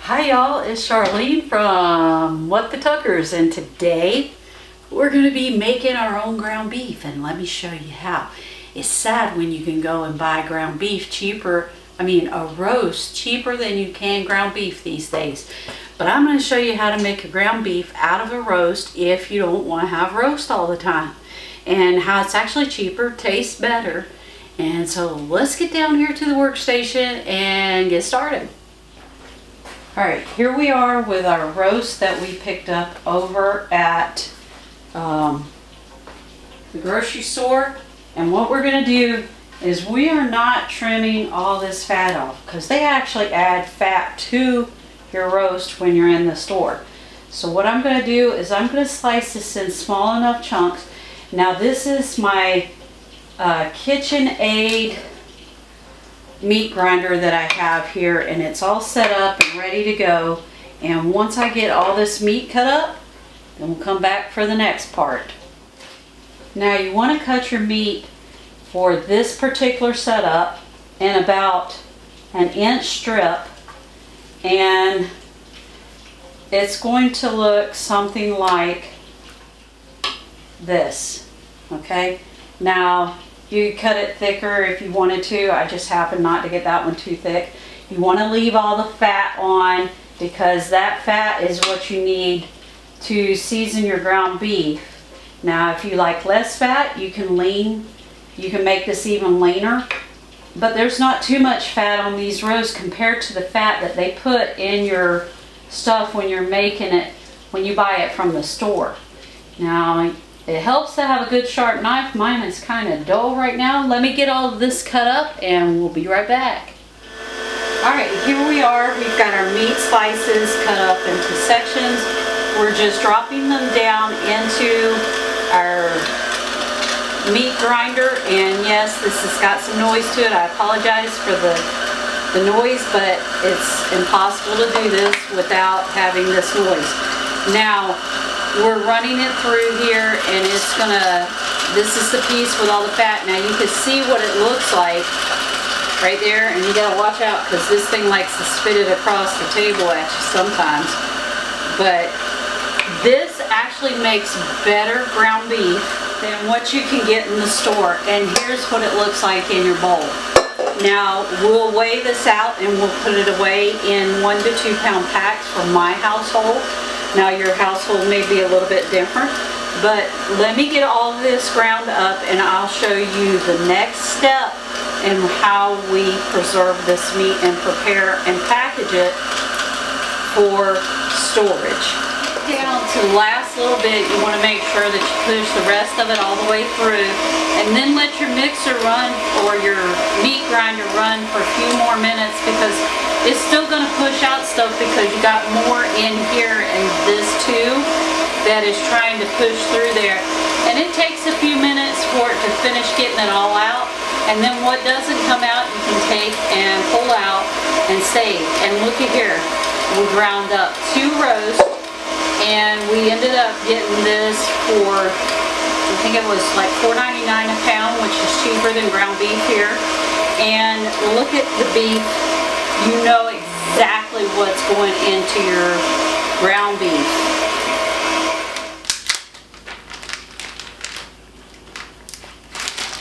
Hi y'all, it's Charlene from WhatTheTuckers, and today we're going to be making our own ground beef, and let me show you how. It's sad when you can go and buy ground beef cheaper, a roast cheaper than you can ground beef these days. But I'm going to show you how to make a ground beef out of a roast if you don't want to have roast all the time, and how it's actually cheaper, tastes better. And so let's get down here to the workstation and get started. Alright, here we are with our roast that we picked up over at the grocery store. And what we're going to do is we are not trimming all this fat off, because they actually add fat to your roast when you're in the store. So what I'm going to do is I'm going to slice this in small enough chunks. Now this is my KitchenAid meat grinder that I have here, and it's all set up and ready to go. And once I get all this meat cut up, then we'll come back for the next part. Now you want to cut your meat for this particular setup in about an inch strip, and it's going to look something like this. Okay, now you could cut it thicker if you wanted to. I just happen not to get that one too thick. You want to leave all the fat on, because that fat is what you need to season your ground beef. Now if you like less fat, you can make this even leaner, but there's not too much fat on these roasts compared to the fat that they put in your stuff when you're making it, when you buy it from the store. Now it helps to have a good sharp knife. Mine is kind of dull right now. Let me get all of this cut up and we'll be right back. Alright, here we are. We've got our meat slices cut up into sections. We're just dropping them down into our meat grinder. And yes, this has got some noise to it. I apologize for the noise, but it's impossible to do this without having this noise. Now, we're running it through here, and this is the piece with all the fat. Now you can see what it looks like right there, and you gotta watch out because this thing likes to spit it across the table at you sometimes. But this actually makes better ground beef than what you can get in the store, and here's what it looks like in your bowl. Now we'll weigh this out and we'll put it away in 1 to 2 pound packs for my household. Now your household may be a little bit different, but let me get all of this ground up and I'll show you the next step in how we preserve this meat and prepare and package it for storage. Down to the last little bit, you want to make sure that you push the rest of it all the way through, and then let your mixer run or your meat grinder run for a few more minutes, because it's still going to push out stuff because you got more in here and this too that is trying to push through there. And it takes a few minutes for it to finish getting it all out. And then what doesn't come out, you can take and pull out and save. And look at here, we ground up 2 roasts, and we ended up getting this for, I think it was like $4.99 a pound, which is cheaper than ground beef here. And look at the beef. You know exactly what's going into your ground beef.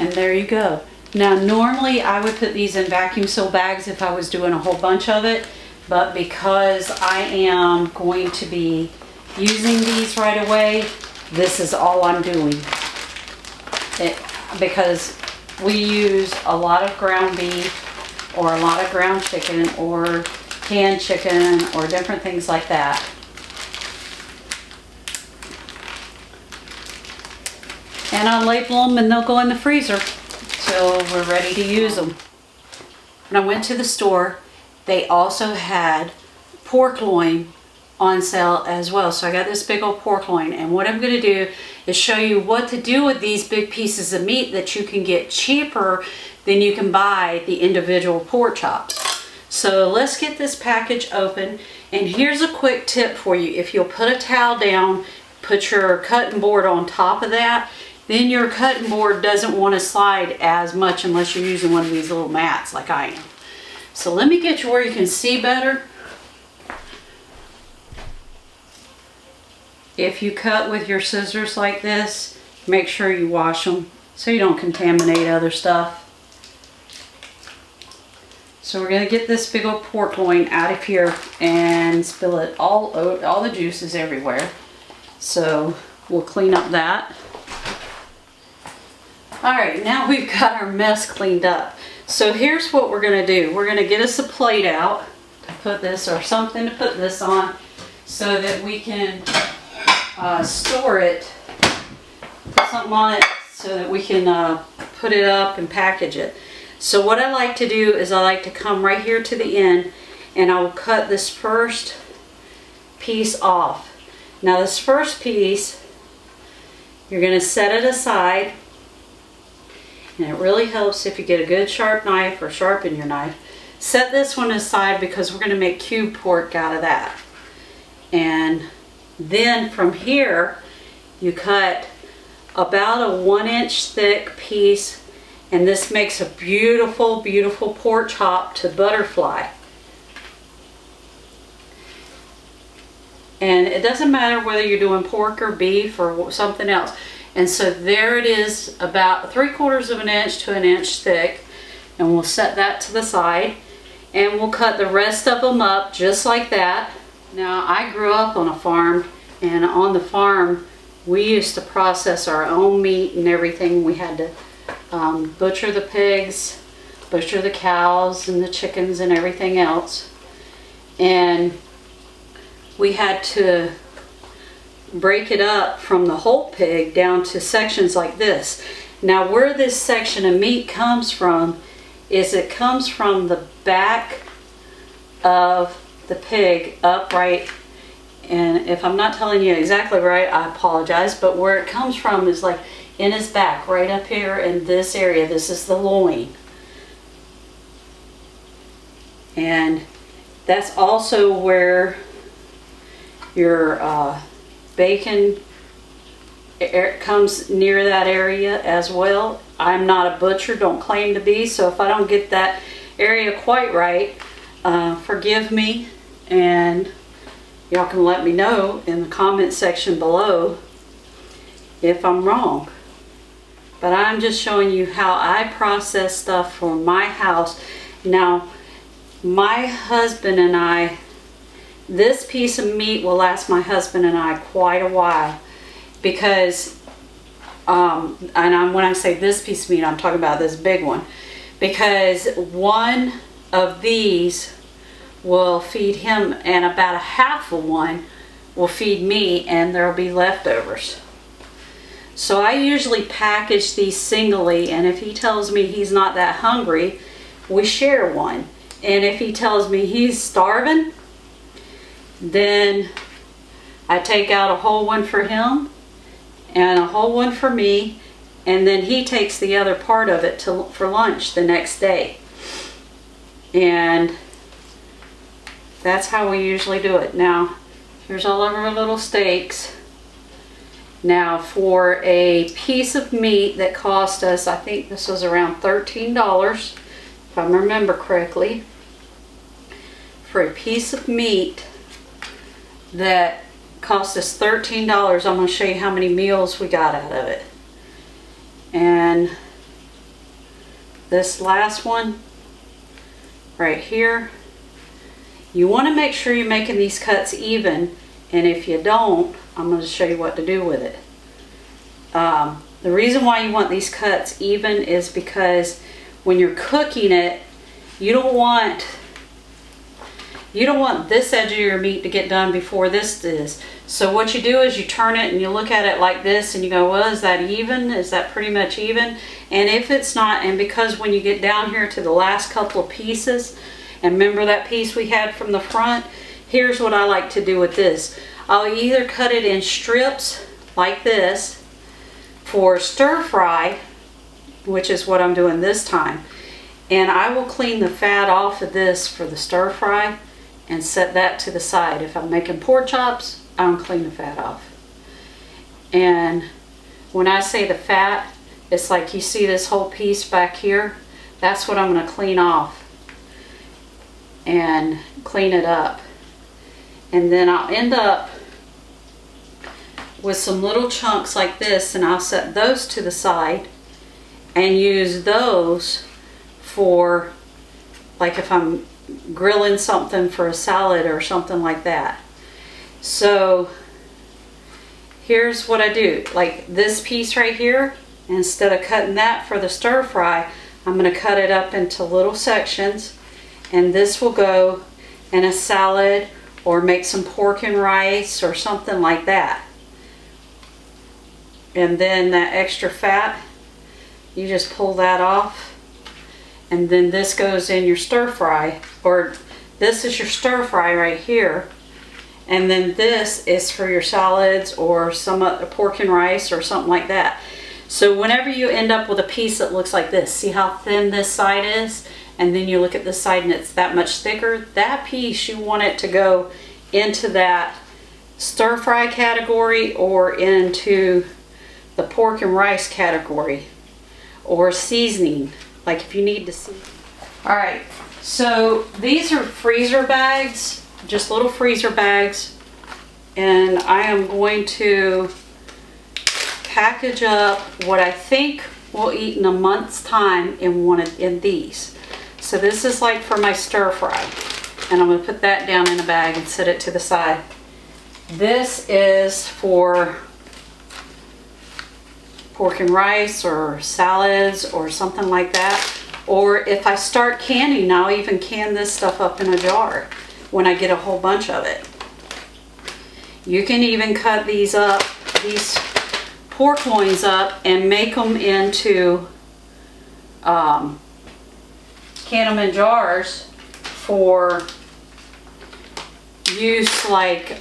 And there you go. Now normally I would put these in vacuum seal bags if I was doing a whole bunch of it, but because I am going to be using these right away, this is all I'm doing. Because we use a lot of ground beef, or a lot of ground chicken, or canned chicken, or different things like that. And I'll label them and they'll go in the freezer till we're ready to use them. When I went to the store, they also had pork loin on sale as well. So I got this big old pork loin, and what I'm going to do is show you what to do with these big pieces of meat that you can get cheaper than you can buy the individual pork chops. So let's get this package open, and here's a quick tip for you. If you'll put a towel down, put your cutting board on top of that, then your cutting board doesn't want to slide as much unless you're using one of these little mats like I am. So let me get you where you can see better. if you cut with your scissors like this, make sure you wash them so you don't contaminate other stuff. So we're gonna get this big old pork loin out of here and spill it all the juices everywhere. So we'll clean up that. All right, now we've got our mess cleaned up. So here's what we're gonna do. We're gonna get us a plate out to put this, or something to put this on, so that we can store it, put something on it so that we can put it up and package it. So what I like to do is I like to come right here to the end and I will cut this first piece off. Now this first piece, you're going to set it aside, and it really helps if you get a good sharp knife or sharpen your knife. Set this one aside because we're going to make cube pork out of that. And then from here you cut about a 1-inch thick piece, and this makes a beautiful, beautiful pork chop to butterfly. And it doesn't matter whether you're doing pork or beef or something else. And so there it is, about 3/4 of an inch to 1 inch thick, and we'll set that to the side, and we'll cut the rest of them up just like that. Now I grew up on a farm, and on the farm we used to process our own meat and everything. We had to butcher the pigs, butcher the cows and the chickens and everything else, and we had to break it up from the whole pig down to sections like this. Now where this section of meat comes from is it comes from the back of the pig upright, and if I'm not telling you exactly right, I apologize, but where it comes from is like in his back, right up here in this area. This is the loin. And that's also where your bacon comes near that area as well. I'm not a butcher, don't claim to be, so if I don't get that area quite right, forgive me, and y'all can let me know in the comment section below if I'm wrong. But I'm just showing you how I process stuff for my house. Now, my husband and I, this piece of meat will last my husband and I quite a while, because, when I say this piece of meat, I'm talking about this big one, because one of these will feed him, and about a half of one will feed me, and there'll be leftovers. So I usually package these singly, and if he tells me he's not that hungry, we share one. And if he tells me he's starving, then I take out a whole one for him and a whole one for me, and then he takes the other part of it for lunch the next day. And that's how we usually do it. Now, here's all of our little steaks. Now, for a piece of meat that cost us, I think this was around $13, if I remember correctly, for a piece of meat that cost us $13, I'm going to show you how many meals we got out of it. And this last one right here, you want to make sure you're making these cuts even, and if you don't, I'm going to show you what to do with it. The reason why you want these cuts even is because when you're cooking it, you don't want this edge of your meat to get done before this is. So what you do is you turn it and you look at it like this and you go, well, is that even? Is that pretty much even? And if it's not, and because when you get down here to the last couple of pieces, and remember that piece we had from the front, here's what I like to do with this. I'll either cut it in strips like this for stir fry, which is what I'm doing this time, and I will clean the fat off of this for the stir fry and set that to the side. If I'm making pork chops, I don't clean the fat off. And when I say the fat, it's like you see this whole piece back here, that's what I'm going to clean off and clean it up. And then I'll end up with some little chunks like this, and I'll set those to the side and use those for, like if I'm grilling something for a salad or something like that. So here's what I do. Like this piece right here, instead of cutting that for the stir fry, I'm going to cut it up into little sections, and this will go in a salad or make some pork and rice or something like that. And then that extra fat, you just pull that off, and then this goes in your stir fry, or this is your stir fry right here, and then this is for your salads or some pork and rice or something like that. So whenever you end up with a piece that looks like this, see how thin this side is, and then you look at this side and it's that much thicker, that piece you want it to go into that stir fry category or into the pork and rice category, or seasoning, like if you need to season. Alright, so these are freezer bags, just little freezer bags, and I am going to package up what I think we'll eat in a month's time in these. So this is like for my stir fry, and I'm going to put that down in a bag and set it to the side. This is for pork and rice or salads or something like that. Or if I start canning, I'll even can this stuff up in a jar when I get a whole bunch of it. You can even cut these up, these pork loins up, and make them into, can them in jars for use, like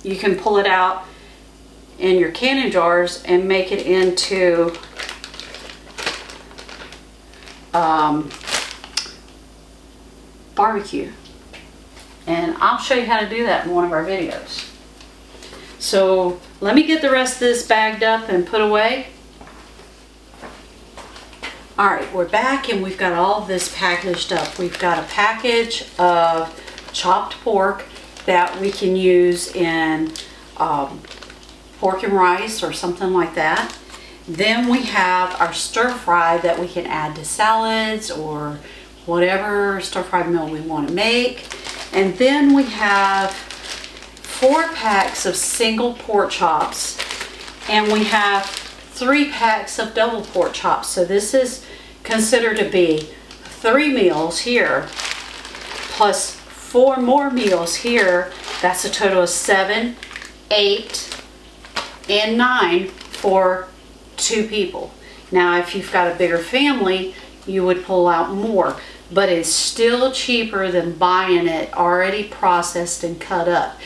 you can pull it out in your canning jars and make it into barbecue. And I'll show you how to do that in one of our videos. So let me get the rest of this bagged up and put away. Alright, we're back and we've got all of this packaged up. We've got a package of chopped pork that we can use in pork and rice or something like that. Then we have our stir fry that we can add to salads or whatever stir fry meal we want to make. And then we have 4 packs of single pork chops, and we have 3 packs of double pork chops. So this is considered to be 3 meals here plus 4 more meals here. That's a total of 7, 8, and 9 for 2 people. Now if you've got a bigger family, you would pull out more, but it's still cheaper than buying it already processed and cut up.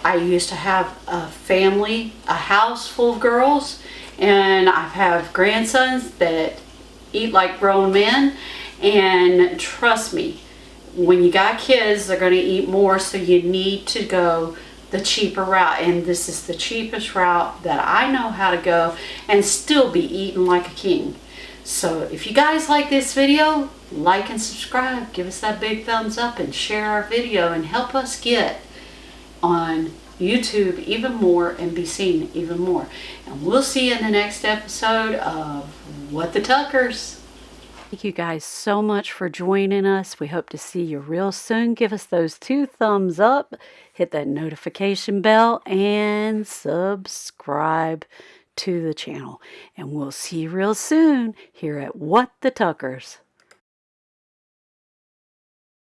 I used to have a family, a house full of girls, and I have grandsons that eat like grown men, and trust me, when you got kids, they're going to eat more, so you need to go the cheaper route, and this is the cheapest route that I know how to go and still be eating like a king. So if you guys like this video, like and subscribe, give us that big thumbs up, and share our video and help us get on YouTube even more and be seen even more. And we'll see you in the next episode of What the Tuckers. Thank you guys so much for joining us. We hope to see you real soon. Give us those 2 thumbs up, hit that notification bell, and subscribe to the channel. And we'll see you real soon here at What the Tuckers.